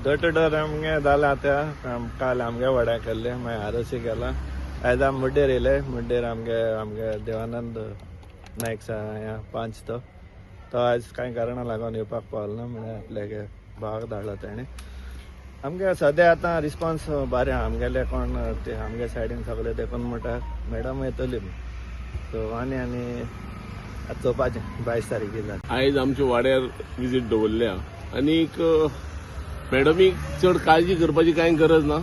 door to door आमगे जालें आतां काल आमगे वड्या केल्ले मागीर आरोसी गेला आयज आमी मुड्डेर येयले मुड्डेर आमगे देवानंद नायक सा 5 तो आयज कांय कारणां लागून येवपाक पावलो ना म्हळ्यार आपल्यागे भावाक धाडलो ताणें आमगे सद्या आतां रिस्पॉन्स बरें आमगेले कोण ते आमगे सायडीन सगळे देखून म्हणटा मॅडम येतली सो आनी चोवपाचें 22 तारखेर आयज आमच्या वाड्यार विजीट दवरल्या आनीक मॅडमीक चड काळजी करपाची कांय गरज ना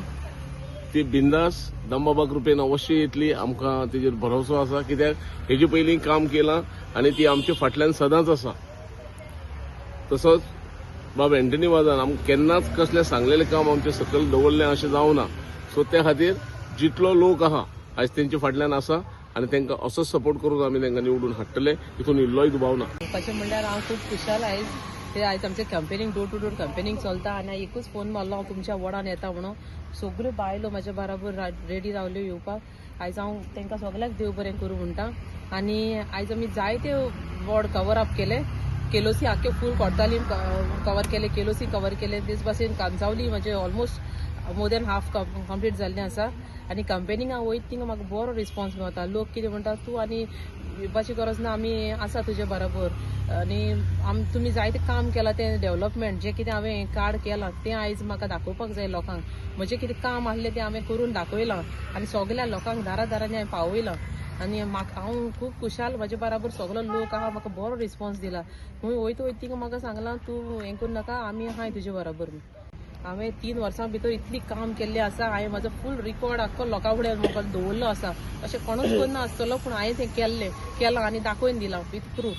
ती बिंदास दामबाबा कृपेन अवश्य येतली आमकां तेजेर भरोसो आसा कित्याक हेजे पयलीं काम केलां आनी ती आमच्या फाटल्यान सदांच आसा तसोच बाब एंटनी वाजान आमकां केन्नाच कसलें सांगलेलें काम आमचे सकयल दवरलें अशें जावना सो त्या खातीर जितलो लोक आहा आयज तेंच्या फाटल्यान आसा आनी तांकां असोच सपोर्ट करून आमी तांकां निवडून हाडटले हितून इल्लोय दुबाव ना म्हणपाचें म्हणल्यार हांव खूब खुशाल आयज ते आयज आमचें campaigning door to door campaigning चलता आनी एकूच फोन मारलो हांव तुमच्या वॉर्डान येता म्हणून सगळ्यो बायलो म्हाज्या बराबर रेडी रावल्यो येवपाक आयज हांव तांकां सगळ्याक देव बरें करूं म्हणटा आनी आयज आमी जायते वॉर्ड कवर अप केले केलोसी आख्खे फूल कोर्तालीम कवर केले केलोसी कवर केले तेच भाशेन कांचावली म्हणजे almost more than half complete जाल्लें आसा आनी कंपेनींग हांव वयता थिंगा म्हाका बरो रिस्पॉन्स मेळटा लोक कितें म्हणटा तूं आनी येवपाची गरज ना आमी आसा तुजे बरोबर आनी तुमी जायतें काम केलां तें डेव्हलपमेंट जें कितें हांवें कार्ड केलां तें आयज म्हाका दाखोवपाक जाय लोकांक म्हजें कितें काम आसलें तें हांवें करून दाखयलां आनी सगल्या लोकांक दारांनी हांवें पावयलां आनी हांव खूब खुशाल म्हाजे बराबर सगलो लोक आहा म्हाका बरो रिस्पॉन्स दिला खंय वयता थिंगा म्हाका सांगलां तूं हें करूं नाका आमी आहाय तुजे बराबर हांवें 3 वर्सां भितर इतली काम केल्लें आसा हांवें म्हाजो फूल रिकॉर्ड आख्खो लोकां फुडें म्हाका दवरलो आसा अशें कोणूच करना आसतलो पूण हांवें तें केलां आनी दाखोवन दिलां विथ प्रूफ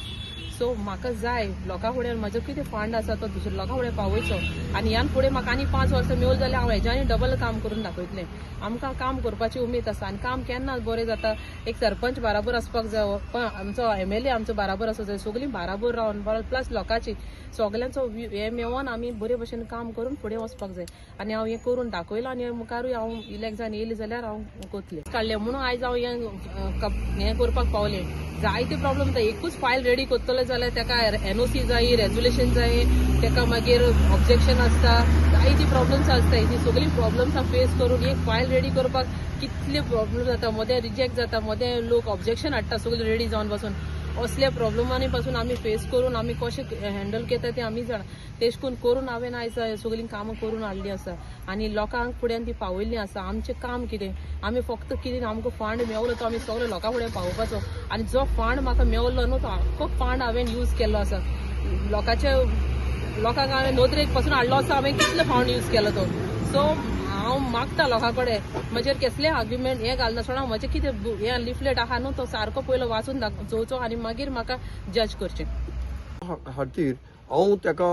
सो म्हाका जाय लोकां फुडें म्हजो कितें फंड आसा तो दुसऱ्या लोकां फुडें पावयचो आनी ह्यान फुडें म्हाका आनी 5 वर्सां मेवल जाल्यार हांव हेज्यानी डबल काम करून दाखयतलें आमकां काम करपाची उमेद आसा आनी काम केन्ना बरें जाता एक सरपंच बराबर आसपाक जाय पण आमचो MLA आमचो बराबर आसूं जाय सगळीं बराबर रावन प्लस लोकांची सगल्यांचो हें मेळोन आमी बरे भशेन काम करून फुडें वचपाक जाय आनी हांव हें करून दाखयलां आनी मुखारूय हांव इलेक्ट जावन येयलें जाल्यार हांव करतलें काडलें म्हणून आयज हांव हें करपाक पावलें जायते प्रॉब्लेम जाता एकूच फायल रेडी करतले जाल्यार ताका NOC जाय रेजुलेशन जाय ताका मागीर ऑब्जेक्शन आसता जायती प्रॉब्लेम्स आसता ही सगळीं प्रॉब्लेम्सां फेस करून एक फायल रेडी करपाक कितले प्रॉब्लेम जाता मदें रिजेक्ट जाता मदें लोक ऑब्जेक्शन हाडटा सगळें रेडी जावन बसून असल्या प्रॉब्लेमांनी पासून आमी फेस करून आमी कशें हँडल करता तें आमी जाणा तेश करून हांवें आयज सगळीं कामां करून हाडलीं आसा आनी लोकांक फुड्यान ती पावयल्लीं आसा आमचें काम कितें आमी फक्त कितें आमकां फंड मेवलो तो आमी सगळे लोकां फुडें पावोवपाचो आनी जो फंड म्हाका मेवलो न्हू तो आख्खो फंड हांवें यूज केल्लो आसा लोकांक हांवें नोदरेक पासून हाडलो आसा हांवें कितलो फंड यूज केलो तो सो हांव मागता लोकां कडेन म्हजेर कसलें आर्ग्युमेंट हें घालनासतना म्हजें कितें हें लिफलेट आहा न्हू तो सारको पयलो वाचून चोवचो आनी मागीर म्हाका जज करचें खातीर हांव ताका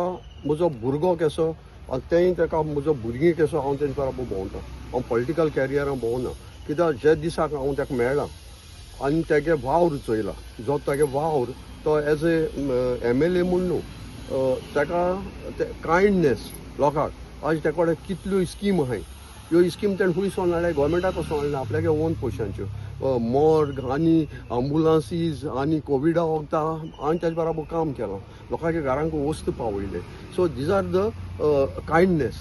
म्हजो भुरगो कसो आनी तेंय ताका म्हजो भुरगीं कसो हांव तेंचे बरोबर भोंवता हांव पॉलिटिकल कॅरियरान भोंवना कित्याक जे दिसाक हांव ताका मेळ्ळां आनी तेगे वावर चोयला जो तेगे वावर तो एज ए MLA म्हूण न्हू ताका कायंडनेस लोकांक आज तेका कडेन कितल्यो स्कीम आहाय ह्यो स्कीम तेणें खूंय सोन हाडल्या गोवोरमेंटाक वचोन हाडल्या आपल्यागे ओन पयशांच्यो मॉर्ग आनी अँबुलन्सीज आनी कोविडा वखदां हांवें तेजे बराबर काम केलां लोकांच्या घरांक वस्त पावयले so these are the kindness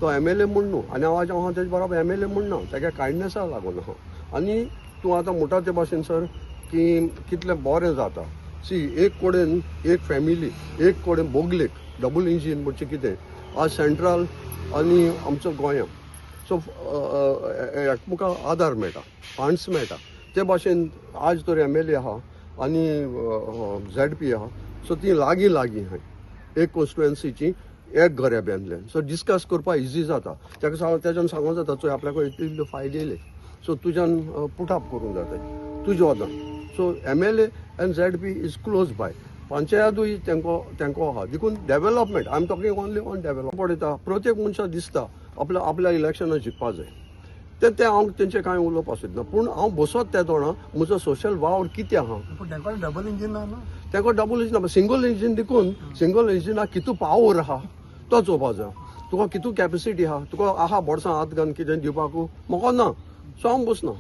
तो MLA म्हूण न्हू आनी हांव तेजे बराबर MLA म्हूण ना तेगे कायंडनेसा लागून आहा आनी तूं आतां म्हणटा ते भाशेन सर की कितलें बरें जाता सी एक कडेन एक फॅमिली एक कडेन बोगलेक डबल इंजीन म्हणचे कितें आज सेंट्रल आनी आमचो गोंयांत सो एकमुखार आदार मेळटा फंड्स मेळटा ते भाशेन आज तर MLA आहा आनी ZP आहा सो ती लागीं आहाय एक कॉन्स्टिट्युएन्सीची एक घरेब्यांतल्यान सो डिस्कस करपाक इजी जाता तेज्यान सांगूंक जाता चोय आपल्या कडेन इतल्यो फायदे येयले सो तुज्यान पुटअप करूंक जाता तुजे वदान so MLA and ZP is close by पंचायतूय तेंको आहा देखून development I am talking only on development पळयता प्रत्येक मनशाक दिसता आपल्या इलेक्शनाक जिखपा जाय ते हांव तेंचे कांय उलोवपा सोदना पूण हांव बसत त्या तोंडां म्हजो सोशल वावर कितें आहा डबल इंजीन ना तेका डबल इंजीन सिंगल इंजीन देखून सिंगल इंजिनाक कितू पावर आहा तो चोवपा जाय तुका कितू कॅपेसिटी आहा तुका आहा बोडसां हात घालून कितें दिवपाक म्हाका ना सो हांव बसना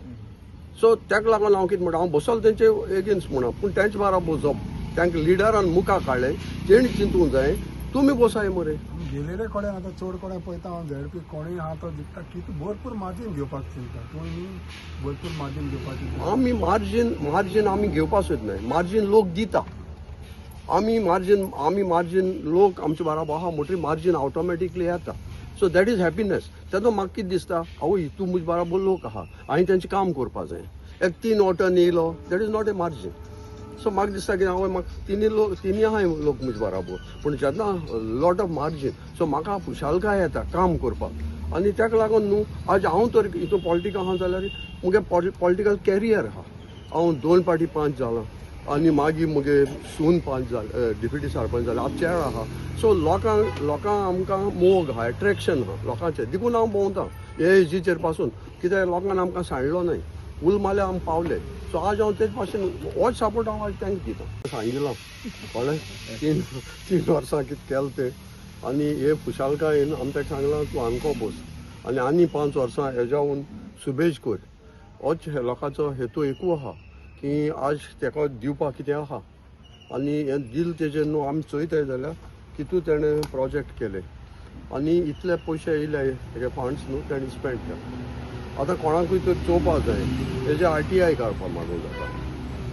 सो ताका लागून हांव कितें म्हणटा हांव बसलो तेंचे एगेन्स्ट म्हणा पूण तेंचे बराबर बसप तांकां लिडरान मुखार काडलें तेणी चिंतूंक जाय तुमी बसाय मरे गेलेले कोडे आतां चड कोडे पळयता हांव झेडपी कोणूय आहा तो जिखता कितें भरपूर मार्जीन घेवपाक चिंता तुमी भरपूर मार्जीन घेवपाची आमी मार्जीन आमी घेवपाक सोदनाय मार्जीन लोक दिता आमी मार्जीन लोक आमचे बराबर आहा मोठी मार्जीन ऑटोमॅटिकली येता सो दॅट इज हॅपीनेस तेन्ना म्हाका कितें दिसता आवय हितू म्हजे बराबर लोक आहा हांवें तेंचें काम करपा जाय एक 3 ऑटन येयलो that is not a margin so म्हाका दिसता की हांवें म्हाका तिनी आहाय लोक म्हजे बराबर पूण जेन्ना लॉट ऑफ मार्जीन सो म्हाका खुशालकाय येता काम करपाक आनी तेका लागून न्हू आज हांव तर हितून पॉलिटिका आहा जाल्यार मुगे पॉलिटिकल कॅरियर आहा हांव 2 फावटी पंच जालां आनी मागीर मुगे सून पंच जालें डिप्युटी सरपंच जालें हांव चेअर आहा सो लोकांक आमकां मोग आहा एट्रॅक्शन आहा लोकांचें देखून हांव भोंवता हे एजीचेर पासून कित्याक लोकांनी आमकां सांडलो न्हय उल माले आमी पावले सो आज हांव तेच भाशेन होच सपोर्ट हांव आज तांकां दिता सांगिलां कळ्ळें 3 वर्सां कितें केलें तें आनी हे खुशालकायेन आमी ताका सांगलां तूं आमको बस आनी 5 वर्सां हेज्याहून सुबेज कर होच लोकांचो हेतू एकू आहा की आज तेका दिवपाक कितें आहा आनी हें दिल तेजेर न्हू आमी चोयताय जाल्यार कितू तेणें प्रोजेक्ट केले आनी इतले पयशे येयले हेगे फंड्स न्हू तेणें स्पेंड केले आतां कोणाकूय तर चोवपाक जाय तेजे RTI काडपाक मागूंक जाता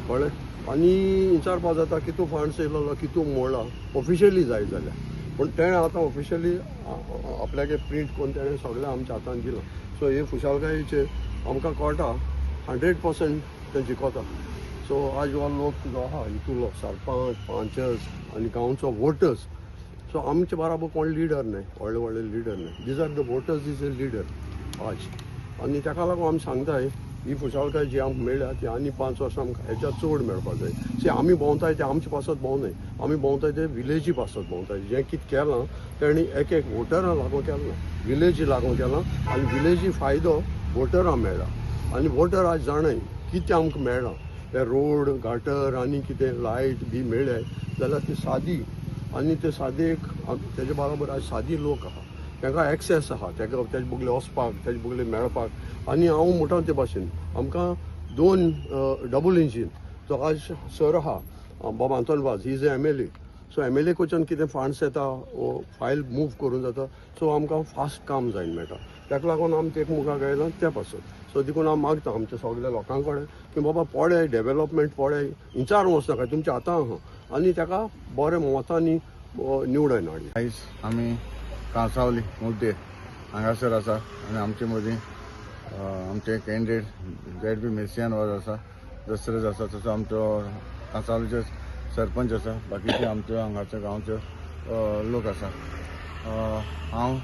कळ्ळें आनी विचारपाक जाता कितू फंड्स येयलो कितू मोडला ऑफिशियली जाय जाल्यार पूण तेणें आतां ऑफिशियली आपल्यागे प्रिंट करून तेणें सगळें आमच्या हातान दिलां सो हे खुशालकायेचेर आमकां कळटा 100% ते जिखता सो आज हो लोक जो आहा हितूलो सरपंच पंचर्स आनी गांवचो वोटर्स सो आमचे बराबर कोण लिडर न्हय व्हडले लिडर न्हय these are the voters is a leader आज आनी ताका लागून आमी सांगताय ही खुशालकाय जी आमकां मेळ्ळ्या ती आनी 5 वर्सां आमकां हेच्या चड मेळपाक जाय सी आमी भोंवताय ते आमचे पासत भोंवनाय आमी भोंवताय ते विलेजी पासत भोंवताय जें कितें केलां तेणी एक वोटरां लागून केलां ना विलेजी लागून केलां आनी विलेजी फायदो वोटरां मेळ्ळा आनी वोटर आज जाणाय कितें आमकां मेळ्ळां ते रोड गाटर आनी कितें लायट बी मेळ्ळे जाल्यार ती सादी आनी ते सादेक तेजे बरोबर आज सादी लोक आहा तांकां एक्सेस आहा ताका तेजे बगले वचपाक तेजे बगले मेळपाक आनी हांव म्हणटा ते भाशेन आमकां 2 डबल इंजीन जो आज सर आहा बाब आंतोनवाज he is a MLA so MLA कडच्यान कितें फंड्स येता फायल मूव करूं जाता सो आमकां फास्ट काम जायन मेळटा ताका लागून आमी ते मुखार गायलां त्या पासून सो देखून हांव मागता आमच्या सगळ्या लोकां कडेन की बाबा पडे डेव्हलपमेंट पडे विचार वचनाका तुमच्या हातां आहा आनी ताका बरे मतांनी निवडून हाडया आयज आमी कांसावली मुड्डेर हांगासर आसा आनी आमचे मदीं आमचे कॅन्डिडेट ZP मेर्सियान वाज आसा दसरथ आसा तसो आमचो कांसावलीचो सरपंच आसा बाकीचे आमचे हांगाचे गांवचे लोक आसा हांव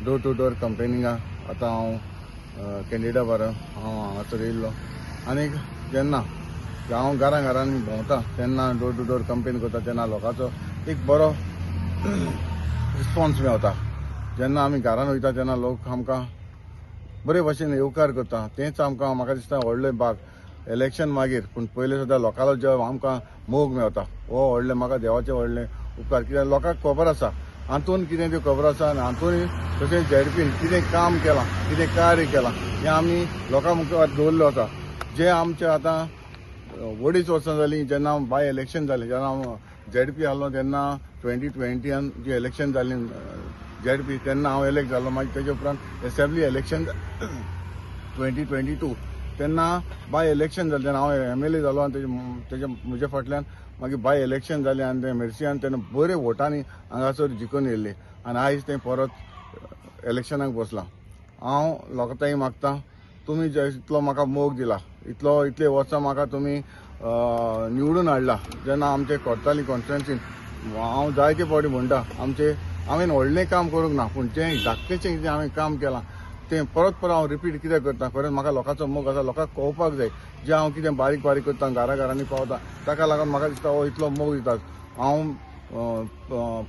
डोर टू डोर कंपेनिंगाक आतां हांव कॅन्डिडेटा बारा हांव हांगासर येयल्लो आनी जेन्ना हांव घरांनी भोंवता तेन्ना डोर टू डोर कंपेन करता तेन्ना लोकांचो एक बरो रिस्पॉन्स मेळटा जेन्ना आमी घरान वयता तेन्ना लोक आमकां बरे भशेन येवकार करता तेंच आमकां म्हाका दिसता व्हडलें भाग इलेक्शन मागीर पूण पयलीं सुद्दां लोकांलो जो आमकां मोग मेळटा हो व्हडलें म्हाका देवाचें व्हडलें उपकार कित्याक लोकांक खबर आसा हातून कितें त्यो खबर आसा आनी हातून तशेंच ZPन कितें काम केलां कितें कार्य केलां हें आमी लोकां मुखार दवरलें वता जें आमचें आतां 2.5 वर्सां जालीं जेन्ना बाय इलेक्शन जालें जेन्ना हांव ZP आहलो तेन्ना 2020 जी इलेक्शन जालीं ZP तेन्ना हांव इलेक्ट जालो मागीर तेजे उपरांत असेंब्ली इलेक्शन 2022 तेन्ना बाय इलेक्शन जालें तेन्ना हांव MLA जालो आनी तेजे म्हज्या फाटल्यान मागीर बाय इलेक्शन जालें आनी ते मेर्सियान तेन्ना बरे वोटांनी हांगासर जिखून येयल्ले आनी आयज तें परत इलेक्शनाक बसलां हांव लोकांताय मागतां तुमी इतलो म्हाका मोग दिला इतले वर्सां म्हाका तुमी निवडून हाडला जेन्ना आमचे कोर्ताली कॉन्स्टिट्युएन्सीन हांव जायते फावटी म्हणटा हांवें व्हडलें काम करूंक ना पूण जें धाकटेचें कितें हांवें काम केलां तें परत हांव रिपीट कितें करता खरेंच म्हाका लोकांचो मोग आसा लोकांक कळपाक जाय जें हांव कितें बारीक करता घरांनी पावता ताका लागून म्हाका दिसता हो इतलो मोग दिता हांव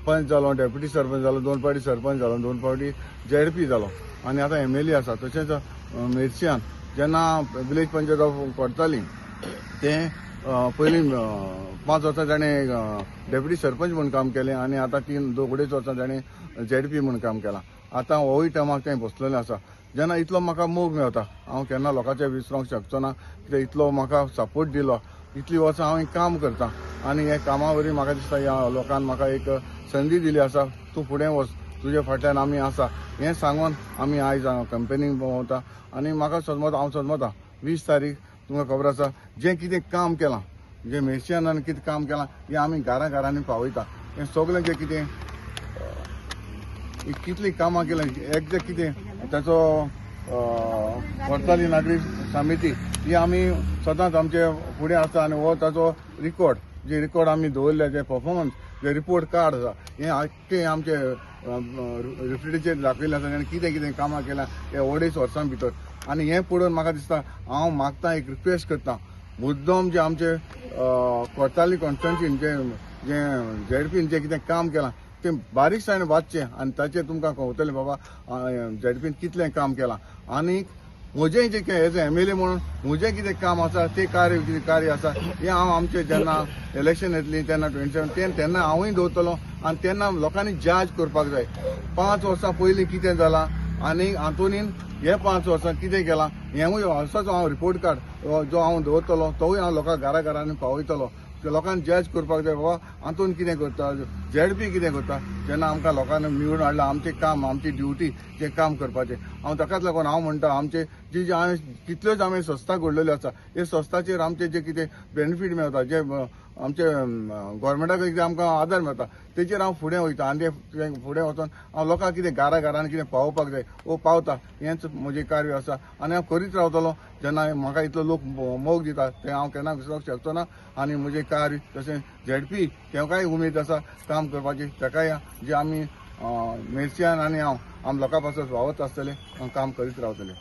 पंच जालो डेप्युटी सरपंच जालो 2 फावटी सरपंच जालो 2 फावटी ZP जालो आनी आतां MLA आसा तशेंच मेर्सियान जेन्ना विलेज पंचायत करताली तें पयलीं 5 वर्सां ताणें डेप्युटी सरपंच म्हूण काम केलें आनी आतां 2.5 वर्सां ताणें ZP म्हूण काम केलां आतां होय टायमाक तें बसलेलें आसा जेन्ना इतलो म्हाका मोग मेळटा हांव केन्ना लोकांचें विसरूंक शकचो ना कित्याक इतलो म्हाका सपोर्ट दिलो इतलीं वर्सां हांव काम करतां आनी हे कामा वरवीं म्हाका दिसता ह्या लोकांन म्हाका एक संदी दिली आसा तूं फुडें वच तुजे फाटल्यान आमी आसा हें सांगून आमी आयज कंपनीक भोंवता आनी म्हाका हांव सदमता 20 तारीख तुमकां खबर आसा जें कितें काम केलां जे मेर्शियनान कितें काम केलां हें आमी घरांनी पावयता हें सगळें जें कितें कितलीं कामां केलां एग्जॅक्ट कितें ताचो कोर्ताली नागरी समिती ही आमी सदांच आमचे फुडें आसता आनी हो ताचो रिकॉर्ड आमी दवरले जे परफॉर्मन्स जे रिपोर्ट कार्ड आसा हें आख्खें आमचे रिफ्रिजरेचेर दाखयलें आसा आनी कितें कितें कामां केल्यां हे 2.5 वर्सां भितर आनी हें पळोवन म्हाका दिसता हांव मागता एक रिक्वेस्ट करता मुद्दम जे आमचे कोर्ताली कॉन्स्टिट्युन्सीन जे झेडपीन जें कितें काम केलां तें बारीकसाणें वाचचें आनी ताचेर तुमकां कळटलें बाबा झेडपीन कितलें काम केलां आनीक म्हजें जें एज अ MLA म्हणून म्हजें कितें काम आसा तें कार्य आसा हें हांव आमचें जेन्ना इलेक्शन येतलीं तेन्ना 27 तेन्ना हांवूय दवरतलों आनी तेन्ना लोकांनी जज करपाक जाय 5 वर्सां पयलीं कितें जालां आनी हातूंत हे 5 वर्सां कितें केलां हेंवूय असोच हांव रिपोर्ट कार्ड जो हांव दवरतलो तोवूय हांव लोकांक घरांनी पावयतलो लोकांनी जज करपाक जाय बाबा हातूंत कितें करता झेडपी कितें करता जेन्ना आमकां लोकांनी निवडून हाडलां आमचें काम आमची ड्युटी जें काम करपाचें हांव ताकाच लागून हांव म्हणटा आमचे जी हांवें कितल्योच हांवें संस्था घडलेल्यो आसा हे संस्थाचेर आमचे जे कितें बेनिफीट मेळटा जे आमचे गोवोरमेंटाक कितें आमकां आदार मेळटा तेचेर हांव फुडें वयता आनी ते फुडें वचोन हांव लोकांक कितें घरांनी कितें पावोवपाक जाय पावता हेंच म्हजें कार्य आसा आनी हांव करीत रावतलों जेन्ना म्हाका इतलो लोक मोग दिता तें हांव केन्ना विसरूंक शकचो ना आनी म्हजें कार्य तशें झेडपी तेंकाय उमेद आसा काम करपाची ताकाय जे आमी मेर्शियन आनी हांव लोकां पासत वावत आसतले काम करीत रावतले